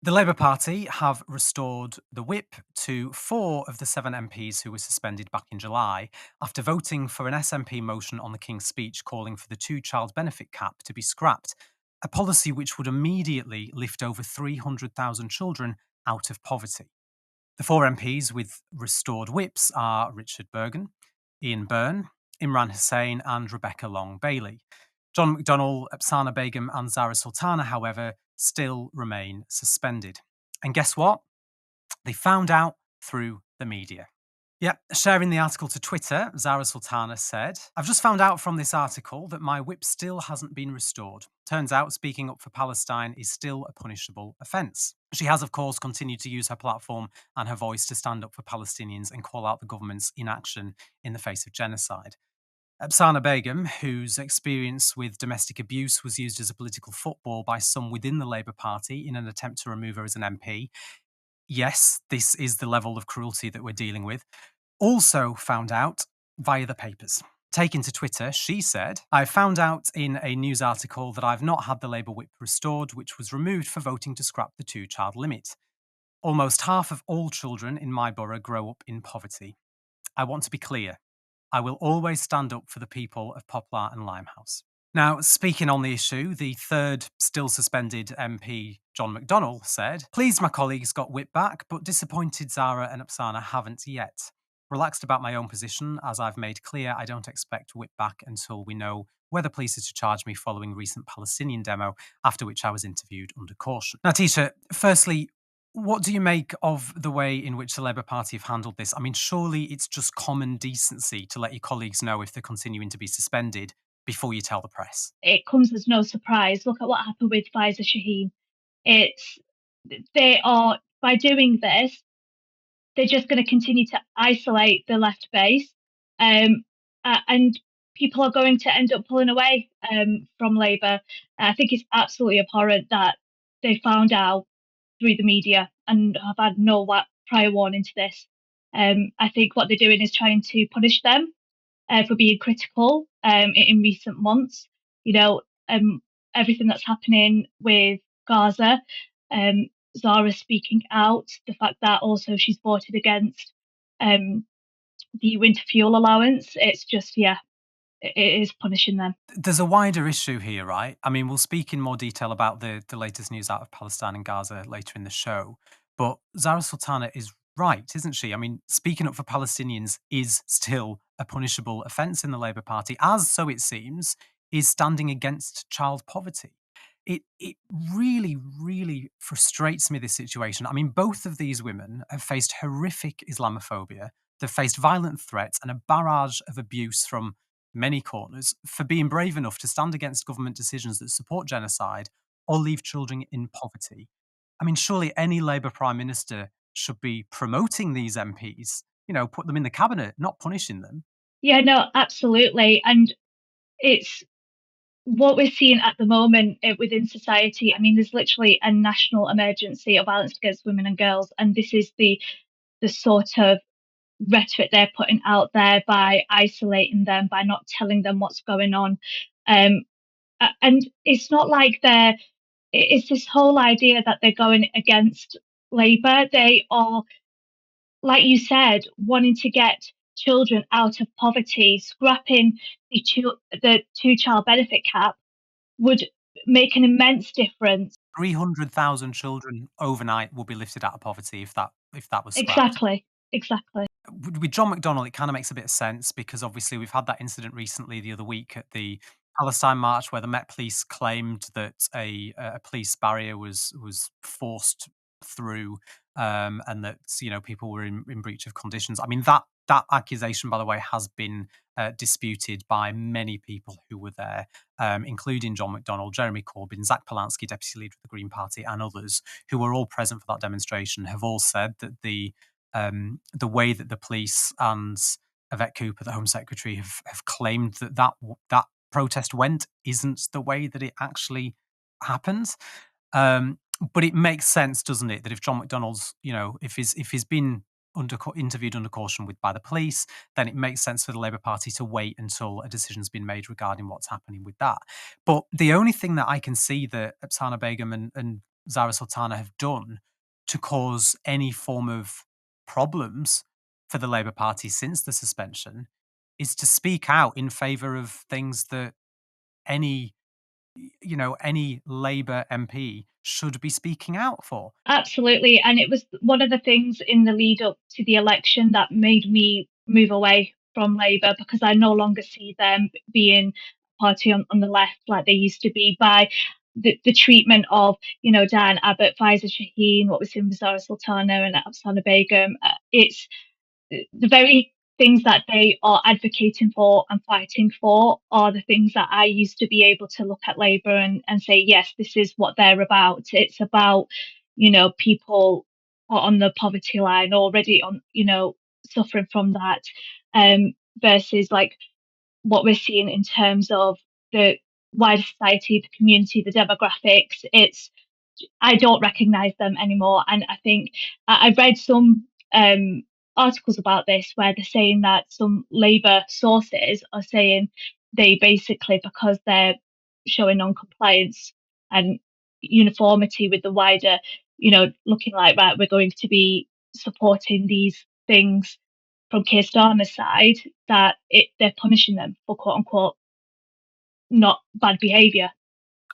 The Labour Party have restored the whip to 4 of the 7 MPs who were suspended back in July after voting for an SNP motion on the King's Speech calling for the two-child benefit cap to be scrapped, a policy which would immediately lift over 300,000 children out of poverty. The 4 MPs with restored whips are Richard Bergen, Ian Byrne, Imran Hussain, and Rebecca Long Bailey. John McDonnell, Upsana Begum, and Zara Sultana, however, still remain suspended. And guess what? They found out through the media. Yeah, sharing the article to Twitter, Zara Sultana said, "I've just found out from this article that my whip still hasn't been restored. Turns out speaking up for Palestine is still a punishable offence." She has, of course, continued to use her platform and her voice to stand up for Palestinians and call out the government's inaction in the face of genocide. Upsana Begum, whose experience with domestic abuse was used as a political football by some within the Labour Party in an attempt to remove her as an MP, yes, this is the level of cruelty that we're dealing with, also found out via the papers. Taken to Twitter, she said, "I found out in a news article that I've not had the Labour whip restored, which was removed for voting to scrap the two-child limit. Almost half of all children in my borough grow up in poverty. I want to be clear. I will always stand up for the people of Poplar and Limehouse." Now, speaking on the issue, the third still suspended MP, John McDonnell, said, "Pleased my colleagues got whipped back, but disappointed Zara and Upsana haven't yet. Relaxed about my own position, as I've made clear I don't expect whip back until we know whether police are to charge me following recent Palestinian demo, after which I was interviewed under caution." Now, Tisha, firstly, what do you make of the way in which the Labour Party have handled this? I mean, surely it's just common decency to let your colleagues know if they're continuing to be suspended before you tell the press. It comes as no surprise. Look at what happened with Faiza Shaheen. It's they are by doing this, they're just going to continue to isolate the left base, and people are going to end up pulling away from Labour. I think it's absolutely abhorrent that they found out through the media and have had no prior warning to this. I think what they're doing is trying to punish them for being critical in recent months. You know, everything that's happening with Gaza, um, Zara speaking out, the fact that also she's voted against um, the winter fuel allowance. It's just, yeah, it is punishing them. There's a wider issue here, right? I mean, we'll speak in more detail about the latest news out of Palestine and Gaza later in the show. But Zara Sultana is right, isn't she? I mean, speaking up for Palestinians is still a punishable offence in the Labour Party, as, so it seems, is standing against child poverty. It really, really frustrates me, this situation. I mean, both of these women have faced horrific Islamophobia. They've faced violent threats and a barrage of abuse from many corners for being brave enough to stand against government decisions that support genocide or leave children in poverty. I mean, surely any Labour Prime Minister should be promoting these MPs, put them in the cabinet, not punishing them. Yeah, no, absolutely. And it's what we're seeing at the moment within society. I mean, there's literally a national emergency of violence against women and girls, and this is the sort of rhetoric they're putting out there by isolating them, by not telling them what's going on. Um, and it's not like it's this whole idea that they're going against Labour. They are, like you said, wanting to get children out of poverty. Scrapping the two-child benefit cap would make an immense difference. 300,000 children overnight will be lifted out of poverty if that was scrapped. Exactly, exactly. With John McDonnell, it kind of makes a bit of sense because obviously we've had that incident recently the other week at the Palestine march where the Met Police claimed that a police barrier was forced through, and that people were in breach of conditions. I mean that accusation, by the way, has been disputed by many people who were there, including John McDonnell, Jeremy Corbyn, Zach Polanski, deputy leader of the Green Party, and others who were all present for that demonstration. Have all said that the way that the police and Yvette Cooper, the Home Secretary, have claimed that protest went isn't the way that it actually happened. But it makes sense, doesn't it, that if John McDonnell's, if he's been interviewed under caution by the police, then it makes sense for the Labour Party to wait until a decision's been made regarding what's happening with that. But the only thing that I can see that Upsana Begum and Zara Sultana have done to cause any form of problems for the Labour Party since the suspension is to speak out in favour of things that any any Labour MP should be speaking out for. Absolutely, and it was one of the things in the lead up to the election that made me move away from Labour because I no longer see them being a party on the left like they used to be by the treatment of, Diane Abbott, Faiza Shaheen, what was in with Zara Sultana and Afsana Begum. It's the very things that they are advocating for and fighting for are the things that I used to be able to look at Labour and say, yes, this is what they're about. It's about, people on the poverty line already on, suffering from that, versus like what we're seeing in terms of the wider society, the community, the demographics. I don't recognise them anymore. And I think I've read some articles about this where they're saying that some Labour sources are saying they basically, because they're showing non-compliance and uniformity with the wider, looking like, right, we're going to be supporting these things from Keir Starmer's side, that they're punishing them for quote unquote not bad behaviour.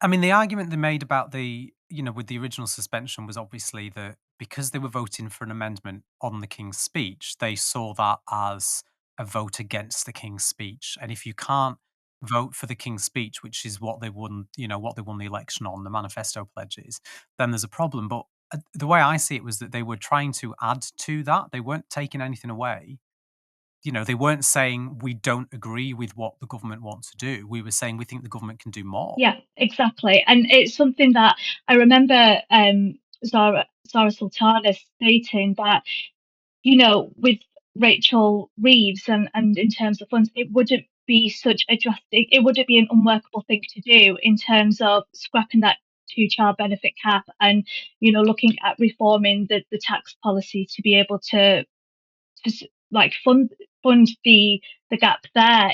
I mean, the argument they made about with the original suspension was obviously that because they were voting for an amendment on the King's speech, they saw that as a vote against the King's speech. And if you can't vote for the King's speech, which is what they won, what they won the election on, the manifesto pledges, then there's a problem. But the way I see it was that they were trying to add to that. They weren't taking anything away. They weren't saying we don't agree with what the government wants to do. We were saying we think the government can do more. Yeah, exactly. And it's something that I remember Zara Sultana stating that, with Rachel Reeves and in terms of funds, it wouldn't be such a drastic, it wouldn't be an unworkable thing to do in terms of scrapping that two-child benefit cap and, looking at reforming the tax policy to be able to like fund the gap there.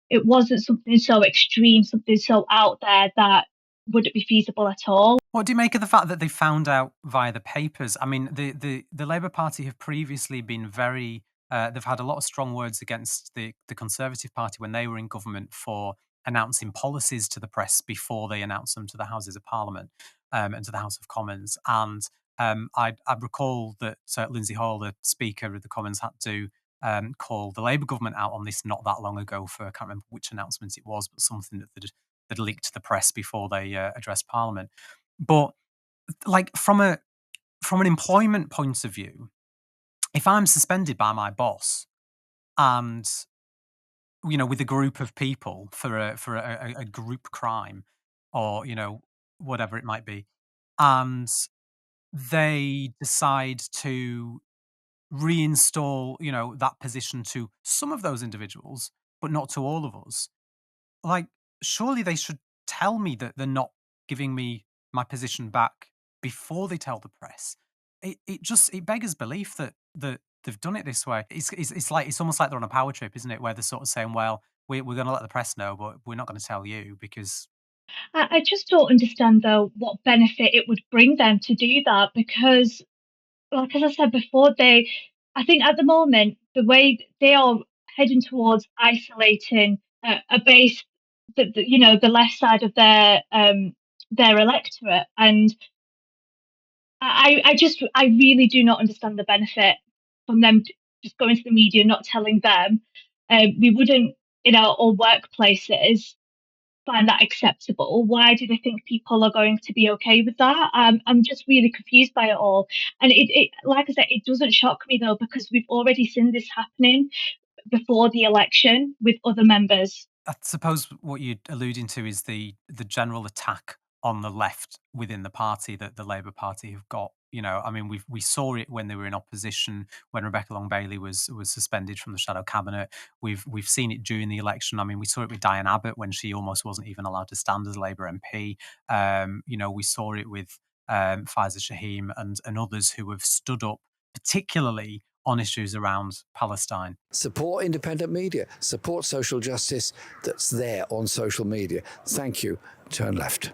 It wasn't something so extreme, something so out there that wouldn't be feasible at all. What do you make of the fact that they found out via the papers? I mean, the Labour Party have previously been very they've had a lot of strong words against the Conservative Party when they were in government for announcing policies to the press before they announced them to the Houses of Parliament and to the House of Commons. And I recall that Lindsay Hall, the Speaker of the Commons, had to call the Labour government out on this not that long ago for I can't remember which announcement it was, but something that leaked to the press before they addressed Parliament. But like from an employment point of view, if I'm suspended by my boss and with a group of people for a group crime or whatever it might be, and they decide to reinstall that position to some of those individuals, but not to all of us. Like, surely they should tell me that they're not giving me my position back before they tell the press. It beggars belief that they've done it this way. It's almost like they're on a power trip, isn't it? Where they're sort of saying, "Well, we're going to let the press know, but we're not going to tell you because." I just don't understand though what benefit it would bring them to do that because, like as I said before, I think at the moment the way they are heading towards isolating a base, the left side of their electorate, and I really do not understand the benefit from them just going to the media, not telling them. We wouldn't in our workplaces find that acceptable. Why do they think people are going to be okay with that? I'm just really confused by it all. And like I said, it doesn't shock me though, because we've already seen this happening before the election with other members. I suppose what you're alluding to is the general attack on the left within the party that the Labour Party have got. I mean, we saw it when they were in opposition, when Rebecca Long Bailey was suspended from the shadow cabinet. We've seen it during the election. I mean, we saw it with Diane Abbott when she almost wasn't even allowed to stand as a Labour MP. We saw it with Faiza Shaheen and others who have stood up, particularly on issues around Palestine. Support independent media, support social justice that's there on social media. Thank you. Turn left.